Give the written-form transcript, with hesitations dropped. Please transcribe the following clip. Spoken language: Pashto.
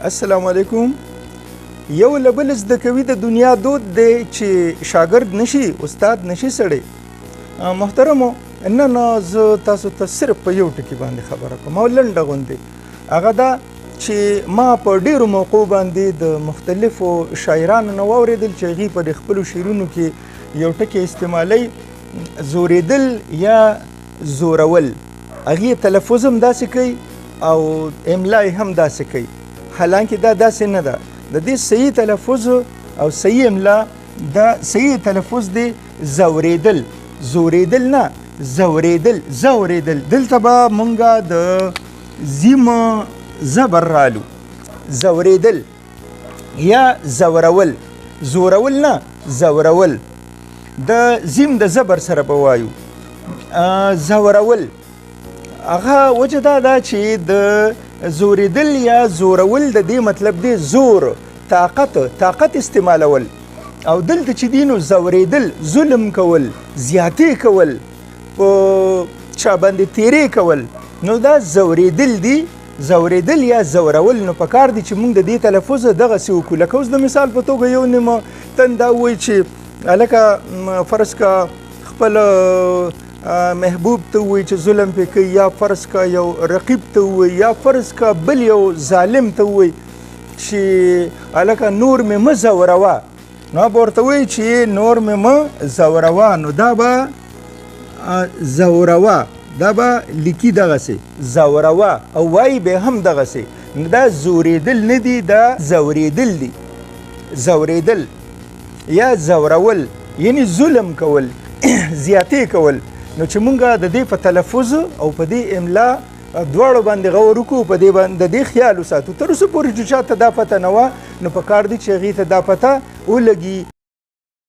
السلام علیکم. یو له بل زده کوي د دنیا دود دی چې شاګرد نشي استاد نشي سړی. محترمو نن زه تاسو ته صرف په یو ټکي باندې خبره کوم او لنډه غوندې هغه دا چې ما په ډیرو موقعو باندې د مختلفو شاعرانو نه واورېدل چې هغوی په خپلو شعرونو کې یو ټکی استعمالوي زورېدل یا زورول. هغې تلفظ هم داسې کوي او املا هم داسې کوي، حالانکه دا داسې نه ده. د دې صحیح تلفظ او صحیح املا دا صحیح تلفظ دی زورېدل، زورېدل نه زورېدل. زورېدل دلته به مونږه د زیم زبر رالو، زورېدل یا زورول. زورول نه زورول، د زیم د زبر سره به وایو زورول. هغه وجه دا ده چې د زورېدل یا زورول د دې مطلب دی زور، طاقت استعمالول. او دلته چې دی نو زورېدل ظلم کول، زیاتې کول، په چا باندې تیرې کول، نو دا زورېدل دی. زورېدل یا زورول نو پکار دی چې موږ د دې تلفظ دغسې وکړو. لکه اوس د مثال په توګه یو نیمه تن دا وایي چې هلکه فرض کا خپل محبوب ته وایي چې ظلم پې کوي، یا فرض کا یو رقیب ته وایي، یا فرض کا بل یو ظالم ته وایي چې هلکه نور مې مه زوروه، نو به ورته وایي چې نور مې مه زوروه. نو دا به زوروه، دا به لیکي دغسې زوروه او وایي به هم دغسې. نو دا زورېدل نه دي، دا زورېدل دي. زورېدل یا زورول یعنی ظلم کول، زیاتې کول. نو چې مونږه د دې په تلفظ او په دې املا دواړو باندې غور وکړو، په دې باندې د دې خیال وساتو. تر اوسه پورې چې چاته دا پته نه وه، نو پکار دی چې هغې ته دا پته ولګي.